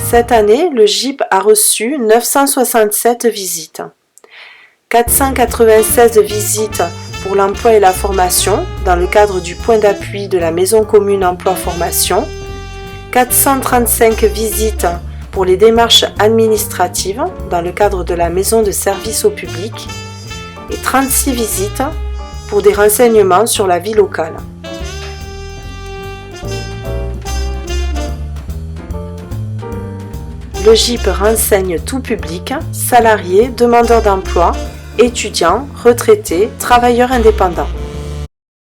Cette année, le GIP a reçu 967 visites. 496 visites pour l'emploi et la formation dans le cadre du point d'appui de la Maison commune emploi-formation, 435 visites pour les démarches administratives dans le cadre de la Maison de service au public et 36 visites pour des renseignements sur la vie locale. Le GIP renseigne tout public, salariés, demandeurs d'emploi, étudiants, retraités, travailleurs indépendants.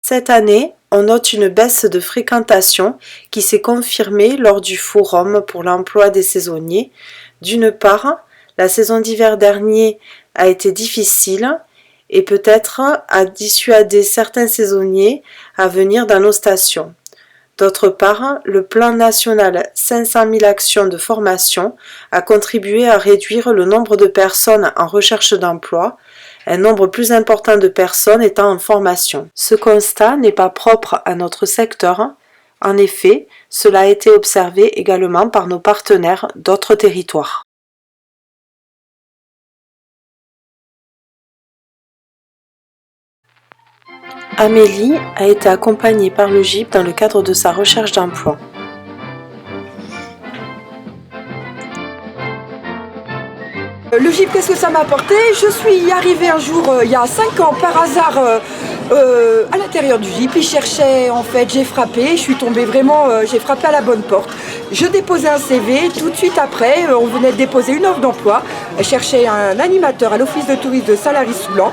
Cette année, on note une baisse de fréquentation qui s'est confirmée lors du forum pour l'emploi des saisonniers. D'une part, la saison d'hiver dernier a été difficile et peut-être a dissuadé certains saisonniers à venir dans nos stations. D'autre part, le plan national 500 000 actions de formation a contribué à réduire le nombre de personnes en recherche d'emploi, un nombre plus important de personnes étant en formation. Ce constat n'est pas propre à notre secteur. En effet, cela a été observé également par nos partenaires d'autres territoires. Amélie a été accompagnée par le GIP dans le cadre de sa recherche d'emploi. Le GIP, qu'est-ce que ça m'a apporté? Je suis arrivée un jour, il y a 5 ans, par hasard, à l'intérieur du GIP. Ils cherchaient, en fait, j'ai frappé, je suis tombée vraiment, j'ai frappé à la bonne porte. Je déposais un CV, tout de suite après, on venait de déposer une offre d'emploi. Je cherchais un animateur à l'office de tourisme de Salary-Soulan.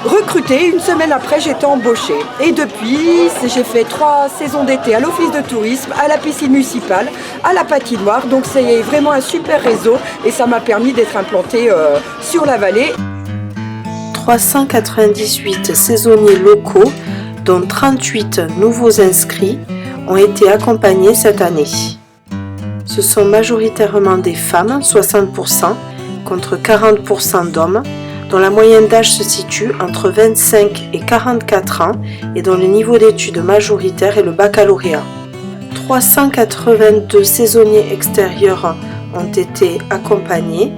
Recrutée, une semaine après, j'étais embauchée. Et depuis, j'ai fait 3 saisons d'été à l'office de tourisme, à la piscine municipale, à la patinoire. Donc c'est vraiment un super réseau et ça m'a permis d'être implantée sur la vallée. 398 saisonniers locaux, dont 38 nouveaux inscrits, ont été accompagnés cette année. Ce sont majoritairement des femmes, 60%, contre 40% d'hommes, dont la moyenne d'âge se situe entre 25 et 44 ans et dont le niveau d'études majoritaire est le baccalauréat. 382 saisonniers extérieurs ont été accompagnés,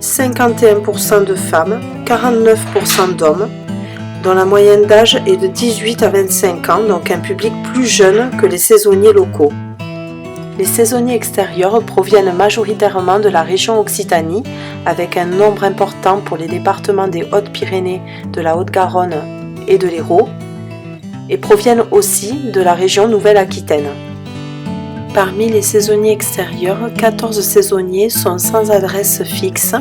51% de femmes, 49% d'hommes, dont la moyenne d'âge est de 18 à 25 ans, donc un public plus jeune que les saisonniers locaux. Les saisonniers extérieurs proviennent majoritairement de la région Occitanie, avec un nombre important pour les départements des Hautes-Pyrénées, de la Haute-Garonne et de l'Hérault, et proviennent aussi de la région Nouvelle-Aquitaine. Parmi les saisonniers extérieurs, 14 saisonniers sont sans adresse fixe,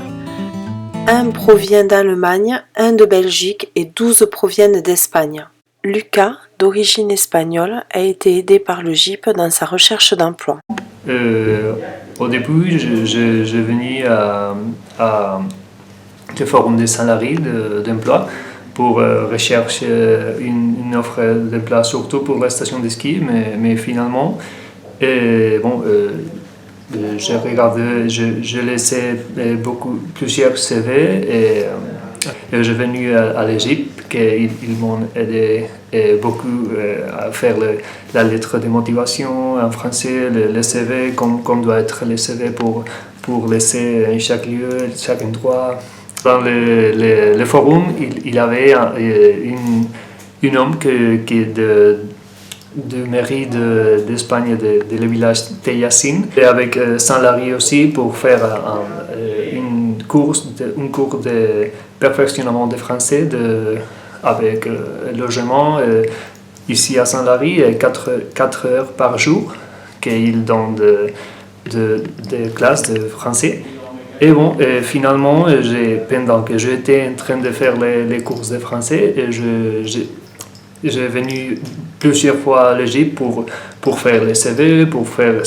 1 provient d'Allemagne, 1 de Belgique et 12 proviennent d'Espagne. Lucas, d'origine espagnole, a été aidé par le GIP dans sa recherche d'emploi. Au début, je venais à le forum des salariés d'emploi pour rechercher une offre d'emploi, surtout pour la station de ski, mais finalement, j'ai regardé, je laissais plusieurs CV et je suis venu à l'Égypte, qu'ils m'ont aidé beaucoup à faire la lettre de motivation en français, le CV, comme doit être le CV pour laisser à chaque lieu, chaque endroit. Dans le forum, il y avait un homme qui est de mairie d'Espagne, de le village de Yacine, et avec salariés aussi pour faire un cours de perfectionnement de français avec logement ici à Saint-Lary, 4 heures par jour qu'ils donnent de classes de français. Et finalement, pendant que j'étais en train de faire les cours de français, j'ai venu plusieurs fois à l'Égypte pour faire les CV, pour faire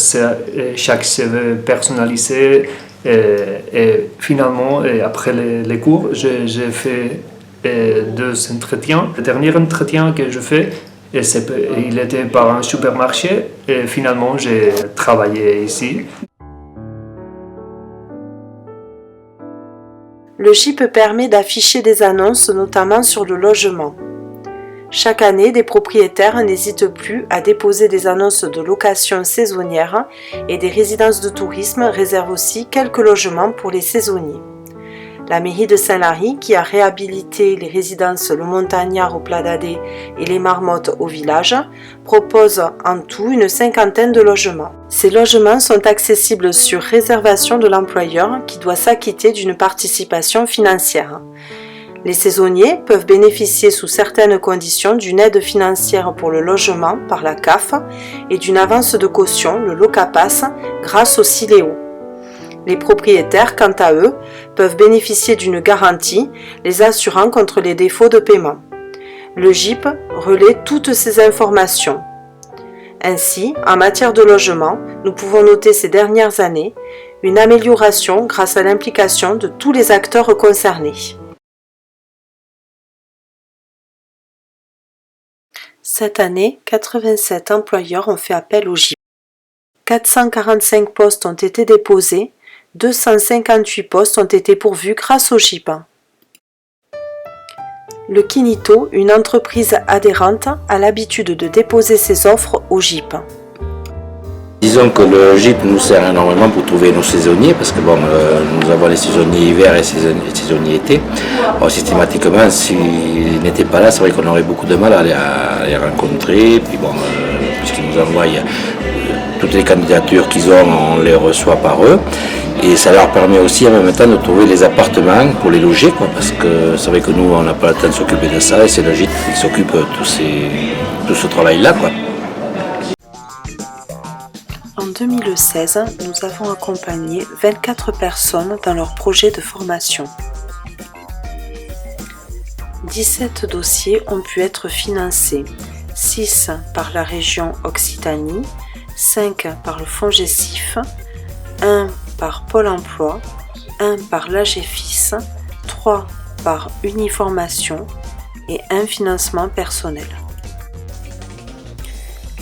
chaque CV personnalisé. Et finalement, après les cours, j'ai fait 2 entretiens. Le dernier entretien que je fais, il était par un supermarché et finalement j'ai travaillé ici. Le GIP permet d'afficher des annonces, notamment sur le logement. Chaque année, des propriétaires n'hésitent plus à déposer des annonces de location saisonnière et des résidences de tourisme réservent aussi quelques logements pour les saisonniers. La mairie de Saint-Lary, qui a réhabilité les résidences Le Montagnard au Pla d'Adé et les Marmottes au village, propose en tout une cinquantaine de logements. Ces logements sont accessibles sur réservation de l'employeur qui doit s'acquitter d'une participation financière. Les saisonniers peuvent bénéficier sous certaines conditions d'une aide financière pour le logement par la CAF et d'une avance de caution, le Locapass, grâce au Siléo. Les propriétaires, quant à eux, peuvent bénéficier d'une garantie, les assurant contre les défauts de paiement. Le GIP relaie toutes ces informations. Ainsi, en matière de logement, nous pouvons noter ces dernières années une amélioration grâce à l'implication de tous les acteurs concernés. Cette année, 87 employeurs ont fait appel au GIP. 445 postes ont été déposés, 258 postes ont été pourvus grâce au GIP. Le Kinito, une entreprise adhérente, a l'habitude de déposer ses offres au GIP. Disons que le GIP nous sert énormément pour trouver nos saisonniers, parce que nous avons les saisonniers hiver et les saisonniers été. Alors, systématiquement, s'ils n'étaient pas là, c'est vrai qu'on aurait beaucoup de mal à les rencontrer. Puis puisqu'ils nous envoient toutes les candidatures qu'ils ont, on les reçoit par eux. Et ça leur permet aussi en même temps de trouver les appartements pour les loger, parce que c'est vrai que nous, on n'a pas le temps de s'occuper de ça, et c'est le GIP qui s'occupe de tout ce travail-là, En 2016, nous avons accompagné 24 personnes dans leur projet de formation. 17 dossiers ont pu être financés, 6 par la région Occitanie, 5 par le FONGECIF, 1 par Pôle emploi, 1 par l'AGEFIS, 3 par Uniformation et 1 financement personnel.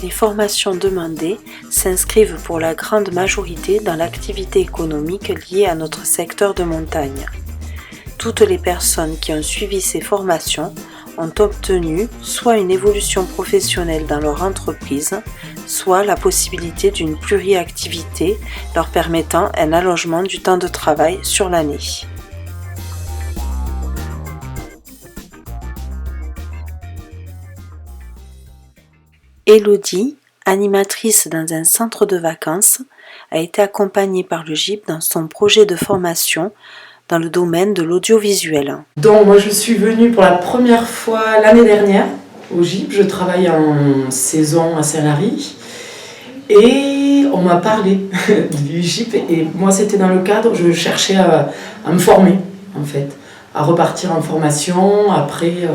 Les formations demandées s'inscrivent pour la grande majorité dans l'activité économique liée à notre secteur de montagne. Toutes les personnes qui ont suivi ces formations ont obtenu soit une évolution professionnelle dans leur entreprise, soit la possibilité d'une pluriactivité leur permettant un allongement du temps de travail sur l'année. Élodie, animatrice dans un centre de vacances, a été accompagnée par le GIP dans son projet de formation dans le domaine de l'audiovisuel. Donc moi je suis venue pour la première fois l'année dernière au GIP, je travaille en saison à Saint-Lary et on m'a parlé du GIP et moi c'était dans le cadre, je cherchais à me former en fait, à repartir en formation après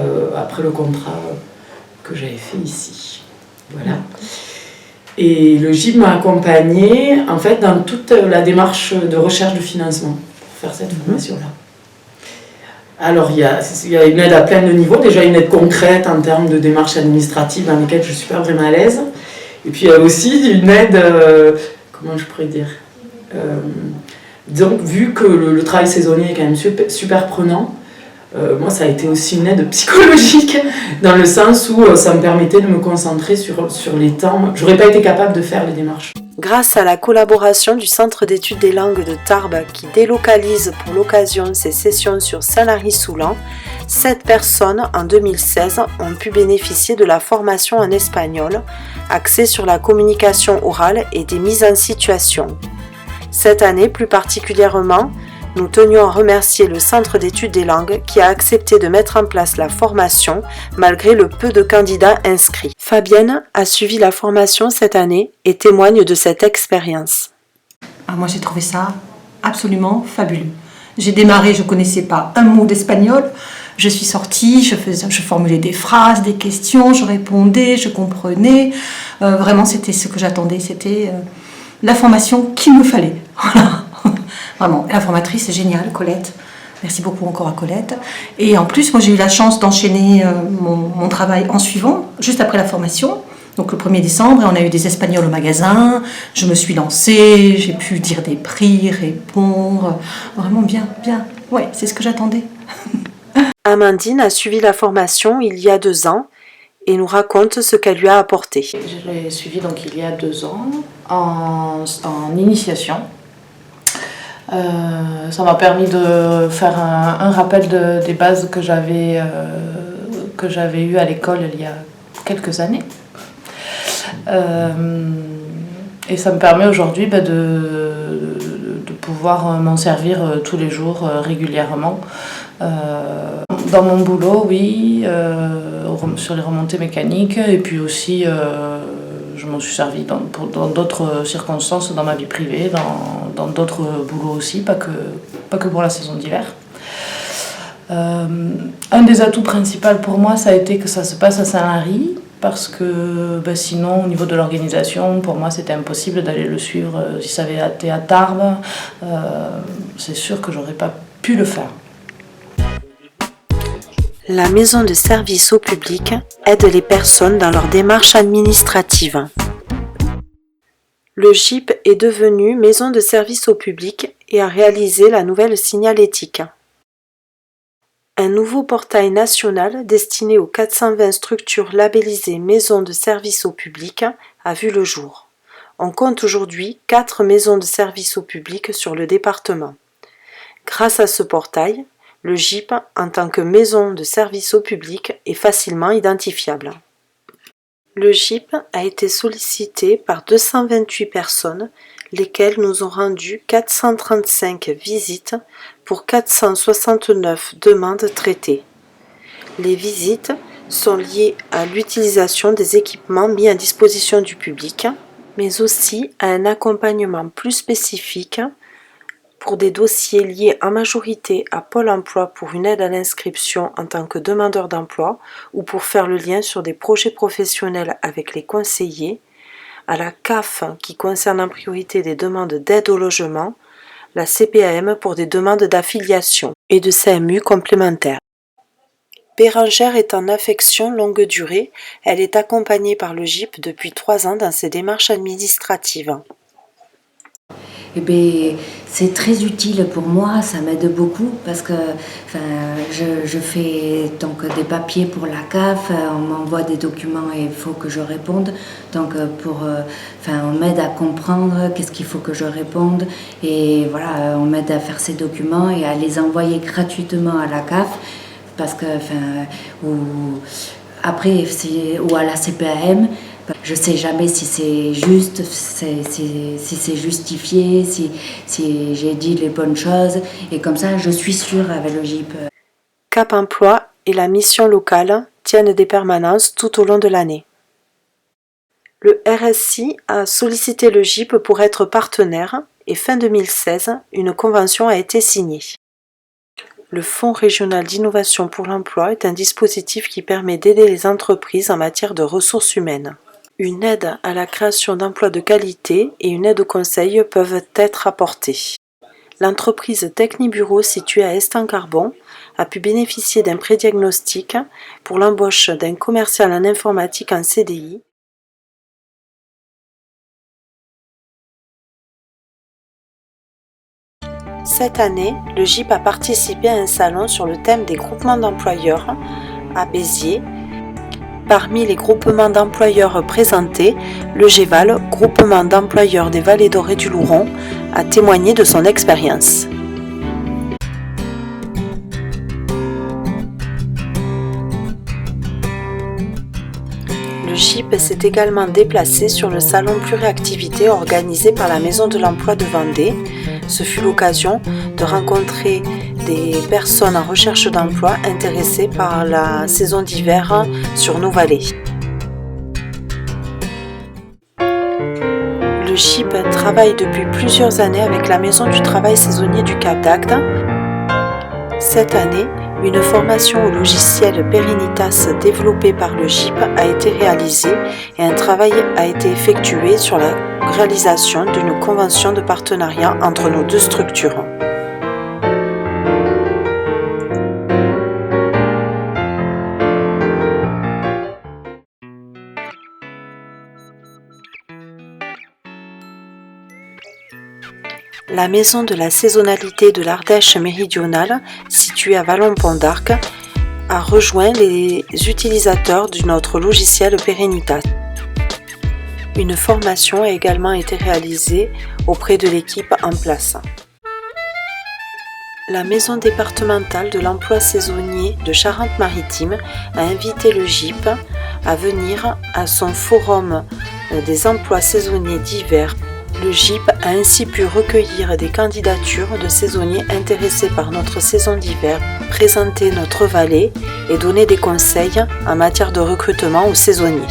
le contrat que j'avais fait ici. Voilà. Et le GIP m'a accompagnée en fait dans toute la démarche de recherche de financement pour faire cette formation-là. Alors il y a une aide à plein de niveaux, déjà une aide concrète en termes de démarches administratives dans lesquelles je suis pas vraiment à l'aise. Et puis il y a aussi une aide, comment je pourrais dire, donc vu que le travail saisonnier est quand même super prenant, moi ça a été aussi une aide psychologique dans le sens où ça me permettait de me concentrer sur les temps. J'aurais pas été capable de faire les démarches. Grâce à la collaboration du Centre d'études des langues de Tarbes qui délocalise pour l'occasion ses sessions sur Saint-Lary-Soulan, 7 personnes en 2016 ont pu bénéficier de la formation en espagnol, axée sur la communication orale et des mises en situation. Cette année, plus particulièrement, nous tenions à remercier le Centre d'études des langues qui a accepté de mettre en place la formation malgré le peu de candidats inscrits. Fabienne a suivi la formation cette année et témoigne de cette expérience. Moi j'ai trouvé ça absolument fabuleux. J'ai démarré, je ne connaissais pas un mot d'espagnol. Je suis sortie, je formulais des phrases, des questions, je répondais, je comprenais. Vraiment c'était ce que j'attendais, c'était la formation qu'il me fallait. Voilà. Vraiment, la formatrice est géniale, Colette. Merci beaucoup encore à Colette. Et en plus, moi j'ai eu la chance d'enchaîner mon travail en suivant, juste après la formation, donc le 1er décembre, et on a eu des Espagnols au magasin, je me suis lancée, j'ai pu dire des prix, répondre, vraiment bien. Ouais, c'est ce que j'attendais. Amandine a suivi la formation il y a 2 ans et nous raconte ce qu'elle lui a apporté. Je l'ai suivi donc il y a 2 ans en initiation. Ça m'a permis de faire un rappel des bases que j'avais eues à l'école il y a quelques années. Et ça me permet aujourd'hui de pouvoir m'en servir tous les jours régulièrement. Dans mon boulot, oui, sur les remontées mécaniques, et puis aussi je m'en suis servi dans d'autres circonstances dans ma vie privée, dans d'autres boulots aussi, pas que pour la saison d'hiver. Un des atouts principaux pour moi, ça a été que ça se passe à Saint-Lary, parce que sinon, au niveau de l'organisation, pour moi, c'était impossible d'aller le suivre. Si ça avait été à Tarbes, c'est sûr que j'aurais pas pu le faire. La maison de service au public aide les personnes dans leur démarche administrative. Le GIP est devenu maison de service au public et a réalisé la nouvelle signalétique. Un nouveau portail national destiné aux 420 structures labellisées maisons de service au public a vu le jour. On compte aujourd'hui 4 maisons de service au public sur le département. Grâce à ce portail, le GIP, en tant que maison de service au public, est facilement identifiable. Le GIP a été sollicité par 228 personnes, lesquelles nous ont rendu 435 visites pour 469 demandes traitées. Les visites sont liées à l'utilisation des équipements mis à disposition du public, mais aussi à un accompagnement plus spécifique pour des dossiers liés en majorité à Pôle emploi pour une aide à l'inscription en tant que demandeur d'emploi ou pour faire le lien sur des projets professionnels avec les conseillers, à la CAF qui concerne en priorité des demandes d'aide au logement, la CPAM pour des demandes d'affiliation et de CMU complémentaires. Bérangère est en affection longue durée, elle est accompagnée par le GIP depuis 3 ans dans ses démarches administratives. Eh bien, c'est très utile pour moi, ça m'aide beaucoup parce que je fais donc des papiers pour la CAF, on m'envoie des documents et il faut que je réponde. Donc on m'aide à comprendre qu'est-ce qu'il faut que je réponde et voilà, on m'aide à faire ces documents et à les envoyer gratuitement à la CAF parce que ou à la CPAM. Je ne sais jamais si c'est juste, si c'est justifié, si j'ai dit les bonnes choses. Et comme ça, je suis sûre avec le GIP. Cap Emploi et la mission locale tiennent des permanences tout au long de l'année. Le RSI a sollicité le GIP pour être partenaire et fin 2016, une convention a été signée. Le Fonds régional d'innovation pour l'emploi est un dispositif qui permet d'aider les entreprises en matière de ressources humaines. Une aide à la création d'emplois de qualité et une aide au conseil peuvent être apportées. L'entreprise Technibureau située à Estancarbon a pu bénéficier d'un pré-diagnostic pour l'embauche d'un commercial en informatique en CDI. Cette année, le GIP a participé à un salon sur le thème des groupements d'employeurs à Béziers. Parmi les groupements d'employeurs présentés, le GEVAL, groupement d'employeurs des Vallées d'Or et du Louron, a témoigné de son expérience. Le GIP s'est également déplacé sur le salon Pluriactivité organisé par la Maison de l'Emploi de Vendée. Ce fut l'occasion de rencontrer des personnes en recherche d'emploi intéressées par la saison d'hiver sur nos vallées. Le GIP travaille depuis plusieurs années avec la Maison du travail saisonnier du Cap d'Agde. Cette année, une formation au logiciel Perinitas développée par le GIP a été réalisée et un travail a été effectué sur la réalisation d'une convention de partenariat entre nos deux structures. La maison de la saisonnalité de l'Ardèche méridionale, située à Vallon-Pont d'Arc, a rejoint les utilisateurs de notre logiciel Perenitas. Une formation a également été réalisée auprès de l'équipe en place. La Maison départementale de l'emploi saisonnier de Charente-Maritime a invité le GIP à venir à son forum des emplois saisonniers d'hiver. Le GIP a ainsi pu recueillir des candidatures de saisonniers intéressés par notre saison d'hiver, présenter notre vallée et donner des conseils en matière de recrutement aux saisonniers.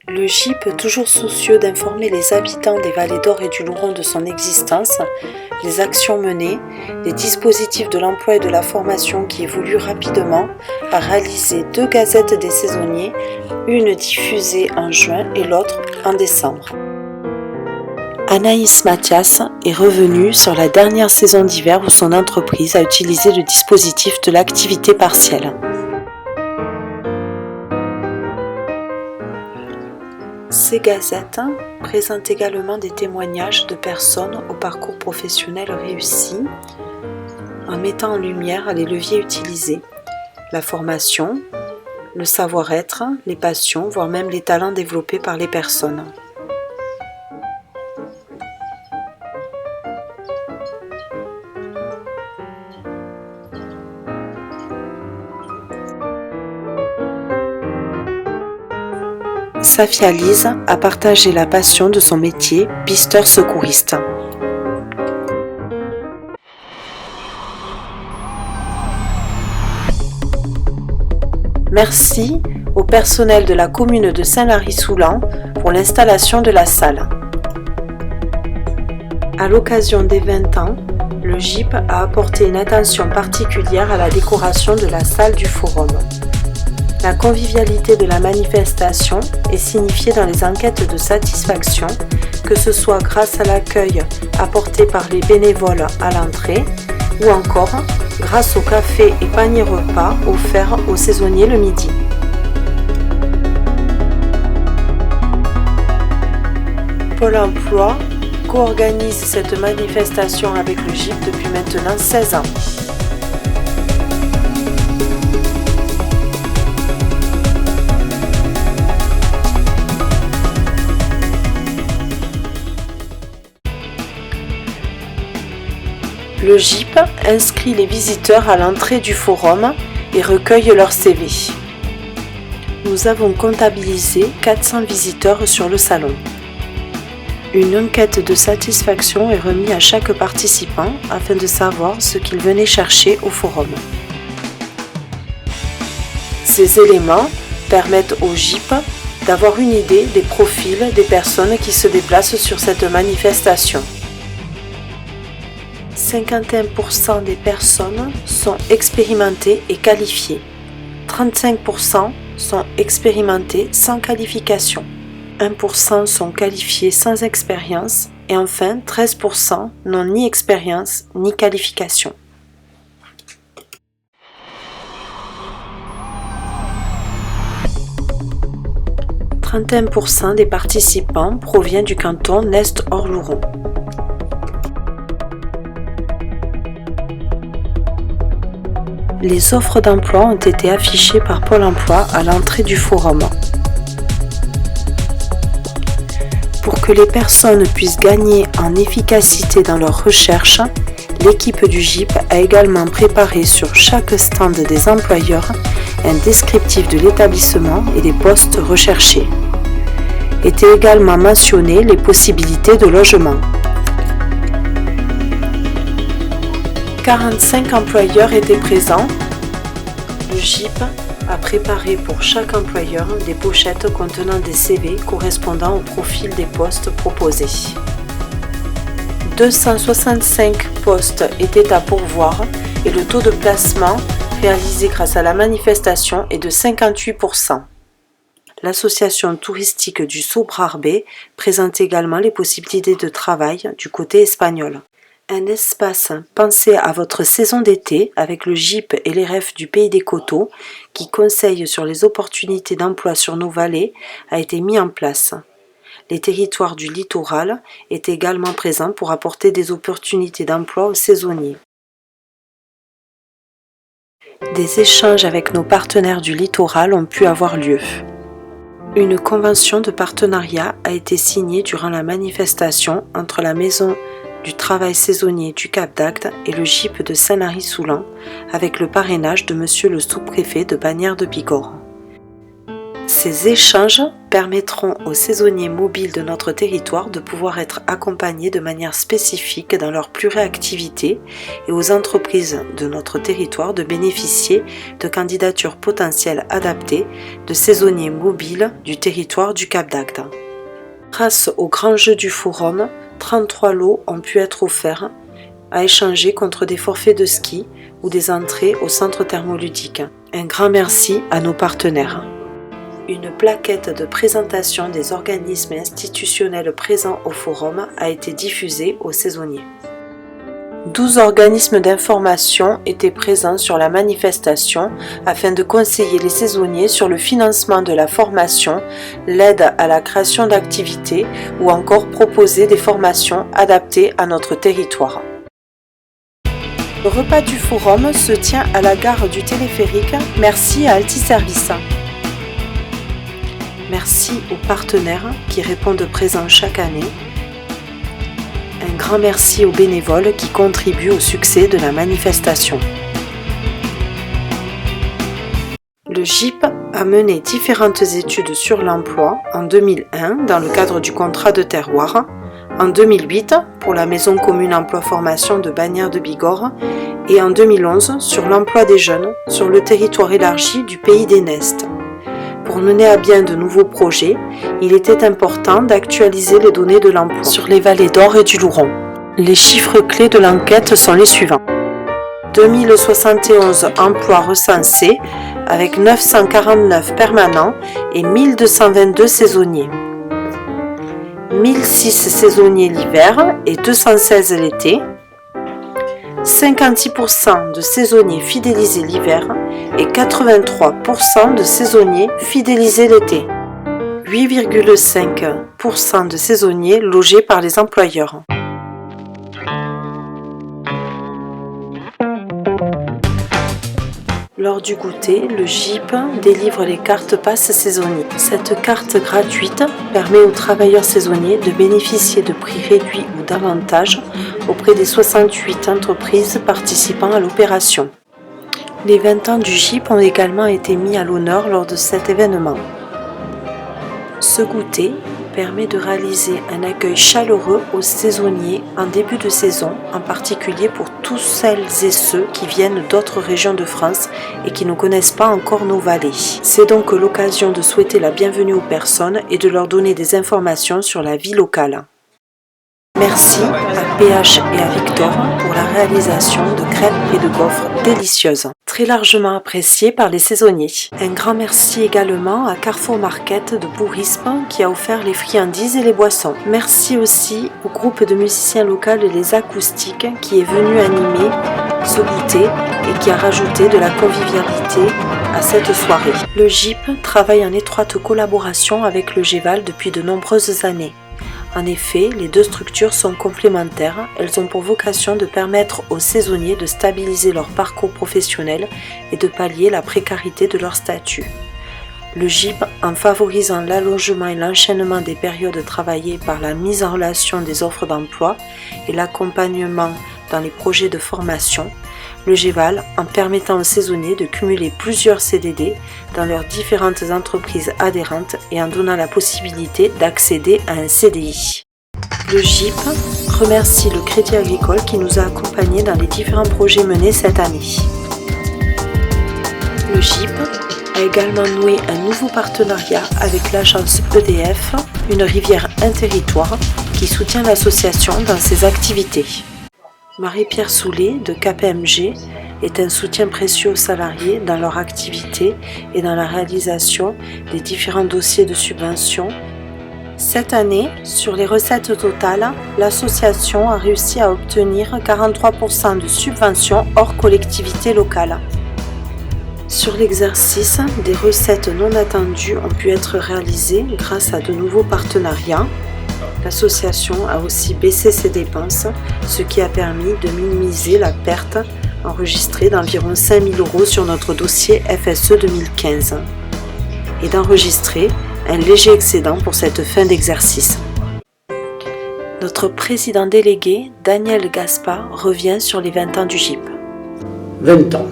Le GIP, toujours soucieux d'informer les habitants des vallées d'Or et du Louron de son existence, les actions menées, les dispositifs de l'emploi et de la formation qui évoluent rapidement, a réalisé 2 gazettes des saisonniers, une diffusée en juin et l'autre en décembre. Anaïs Mathias est revenue sur la dernière saison d'hiver où son entreprise a utilisé le dispositif de l'activité partielle. Ces gazettes présentent également des témoignages de personnes au parcours professionnel réussi, en mettant en lumière les leviers utilisés, la formation, le savoir-être, les passions, voire même les talents développés par les personnes. Safia Lise a partagé la passion de son métier, pisteur secouriste. Merci au personnel de la commune de Saint-Lary-Soulan pour l'installation de la salle. À l'occasion des 20 ans, le GIP a apporté une attention particulière à la décoration de la salle du forum. La convivialité de la manifestation est signifiée dans les enquêtes de satisfaction, que ce soit grâce à l'accueil apporté par les bénévoles à l'entrée ou encore grâce au café et panier repas offerts aux saisonniers le midi. Pôle emploi co-organise cette manifestation avec le GIP depuis maintenant 16 ans. Le GIP inscrit les visiteurs à l'entrée du forum et recueille leur CV. Nous avons comptabilisé 400 visiteurs sur le salon. Une enquête de satisfaction est remise à chaque participant afin de savoir ce qu'il venait chercher au forum. Ces éléments permettent au GIP d'avoir une idée des profils des personnes qui se déplacent sur cette manifestation. 51% des personnes sont expérimentées et qualifiées. 35% sont expérimentées sans qualification. 1% sont qualifiés sans expérience. Et enfin, 13% n'ont ni expérience ni qualification. « 31% des participants proviennent du canton Nest-Or-Louron. Les offres d'emploi ont été affichées par Pôle emploi à l'entrée du forum. Pour que les personnes puissent gagner en efficacité dans leurs recherches, l'équipe du GIP a également préparé sur chaque stand des employeurs un descriptif de l'établissement et des postes recherchés. Étaient également mentionnées les possibilités de logement. 45 employeurs étaient présents. Le GIP a préparé pour chaque employeur des pochettes contenant des CV correspondant au profil des postes proposés. 265 postes étaient à pourvoir et le taux de placement réalisé grâce à la manifestation est de 58%. L'association touristique du Sobrarbe présente également les possibilités de travail du côté espagnol. Un espace pensé à votre saison d'été avec le GIP et les REF du Pays des Coteaux qui conseillent sur les opportunités d'emploi sur nos vallées a été mis en place. les territoires du littoral étaient également présents pour apporter des opportunités d'emploi aux saisonniers. Des échanges avec nos partenaires du littoral ont pu avoir lieu. Une convention de partenariat a été signée durant la manifestation entre la Maison du travail saisonnier du Cap d'Agde et le GIP de Saint-Lary-Soulan avec le parrainage de Monsieur le sous-préfet de Bagnères de Bigorre. Ces échanges permettront aux saisonniers mobiles de notre territoire de pouvoir être accompagnés de manière spécifique dans leur pluriactivité et aux entreprises de notre territoire de bénéficier de candidatures potentielles adaptées de saisonniers mobiles du territoire du Cap d'Agde. Grâce au grand jeu du forum, 33 lots ont pu être offerts à échanger contre des forfaits de ski ou des entrées au centre thermoludique. Un grand merci à nos partenaires. Une plaquette de présentation des organismes institutionnels présents au forum a été diffusée aux saisonniers. 12 organismes d'information étaient présents sur la manifestation afin de conseiller les saisonniers sur le financement de la formation, l'aide à la création d'activités ou encore proposer des formations adaptées à notre territoire. Le repas du forum se tient à la gare du téléphérique. Merci à Altiservice. Merci aux partenaires qui répondent présents chaque année. Un grand merci aux bénévoles qui contribuent au succès de la manifestation. Le GIP a mené différentes études sur l'emploi en 2001 dans le cadre du contrat de terroir, en 2008 pour la Maison commune emploi-formation de Bagnères de Bigorre et en 2011 sur l'emploi des jeunes sur le territoire élargi du Pays des Nestes. Pour mener à bien de nouveaux projets, il était important d'actualiser les données de l'emploi sur les vallées d'Or et du Louron. Les chiffres clés de l'enquête sont les suivants. 2071 emplois recensés avec 949 permanents et 1222 saisonniers. 1006 saisonniers l'hiver et 216 l'été. 56% de saisonniers fidélisés l'hiver et 83% de saisonniers fidélisés l'été. 8,5% de saisonniers logés par les employeurs. Lors du goûter, le GIP délivre les cartes passes saisonniers. Cette carte gratuite permet aux travailleurs saisonniers de bénéficier de prix réduits ou d'avantages auprès des 68 entreprises participant à l'opération. Les 20 ans du GIP ont également été mis à l'honneur lors de cet événement. Ce goûter permet de réaliser un accueil chaleureux aux saisonniers en début de saison, en particulier pour tous celles et ceux qui viennent d'autres régions de France et qui ne connaissent pas encore nos vallées. C'est donc l'occasion de souhaiter la bienvenue aux personnes et de leur donner des informations sur la vie locale. Merci à PH et à Victor pour la réalisation de crêpes et de gaufres délicieuses, très largement appréciées par les saisonniers. Un grand merci également à Carrefour Market de Bourrisme qui a offert les friandises et les boissons. Merci aussi au groupe de musiciens local Les Acoustiques qui est venu animer ce goûter et qui a rajouté de la convivialité à cette soirée. Le GIP travaille en étroite collaboration avec le GEVAL depuis de nombreuses années. En effet, les deux structures sont complémentaires, elles ont pour vocation de permettre aux saisonniers de stabiliser leur parcours professionnel et de pallier la précarité de leur statut. Le GIP, en favorisant l'allongement et l'enchaînement des périodes travaillées par la mise en relation des offres d'emploi et l'accompagnement dans les projets de formation, le GEVAL en permettant aux saisonniers de cumuler plusieurs CDD dans leurs différentes entreprises adhérentes et en donnant la possibilité d'accéder à un CDI. Le GIP remercie le Crédit Agricole qui nous a accompagnés dans les différents projets menés cette année. Le GIP a également noué un nouveau partenariat avec l'agence EDF, une rivière un territoire, qui soutient l'association dans ses activités. Marie-Pierre Soulet de KPMG est un soutien précieux aux salariés dans leur activité et dans la réalisation des différents dossiers de subvention. Cette année, sur les recettes totales, l'association a réussi à obtenir 43% de subventions hors collectivité locale. Sur l'exercice, des recettes non attendues ont pu être réalisées grâce à de nouveaux partenariats. L'association a aussi baissé ses dépenses, ce qui a permis de minimiser la perte enregistrée d'environ 5 000 € sur notre dossier FSE 2015 et d'enregistrer un léger excédent pour cette fin d'exercice. Notre président délégué, Daniel Gaspard, revient sur les 20 ans du GIP. 20 ans,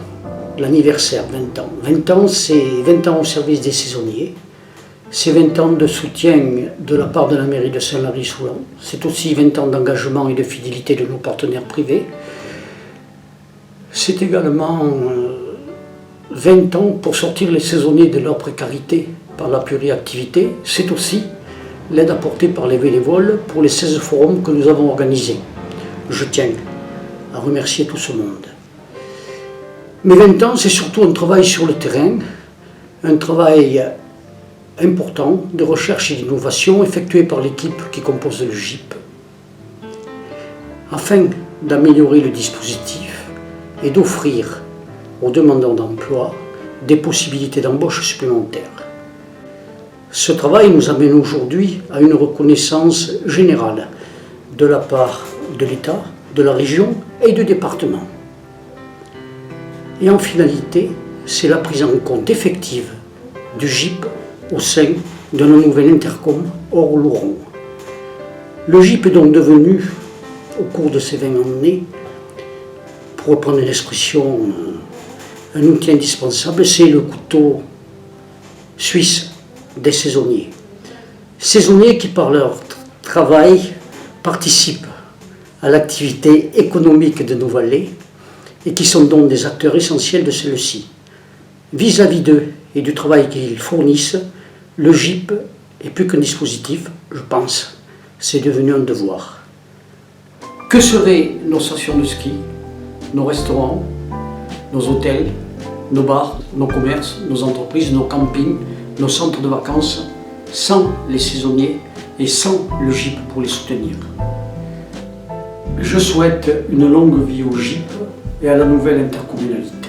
l'anniversaire, 20 ans. 20 ans, c'est 20 ans au service des saisonniers. C'est 20 ans de soutien de la part de la mairie de Saint-Lary-Soulan. C'est aussi 20 ans d'engagement et de fidélité de nos partenaires privés. C'est également 20 ans pour sortir les saisonniers de leur précarité par la pluriactivité. C'est aussi l'aide apportée par les bénévoles pour les 16 forums que nous avons organisés. Je tiens à remercier tout ce monde. Mais 20 ans, c'est surtout un travail sur le terrain, un travail important de recherche et d'innovation effectué par l'équipe qui compose le GIP, afin d'améliorer le dispositif et d'offrir aux demandeurs d'emploi des possibilités d'embauche supplémentaires. Ce travail nous amène aujourd'hui à une reconnaissance générale de la part de l'État, de la région et du département. Et en finalité, c'est la prise en compte effective du GIP au sein de la nouvelle intercom Orléans. Le GIP est donc devenu, au cours de ces 20 années, pour reprendre l'expression, un outil indispensable, c'est le couteau suisse des saisonniers. Saisonniers qui, par leur travail, participent à l'activité économique de nos vallées et qui sont donc des acteurs essentiels de celle-ci. Vis-à-vis d'eux et du travail qu'ils fournissent, le GIP est plus qu'un dispositif, je pense, c'est devenu un devoir. Que seraient nos stations de ski, nos restaurants, nos hôtels, nos bars, nos commerces, nos entreprises, nos campings, nos centres de vacances, sans les saisonniers et sans le GIP pour les soutenir? Je souhaite une longue vie au GIP et à la nouvelle intercommunalité.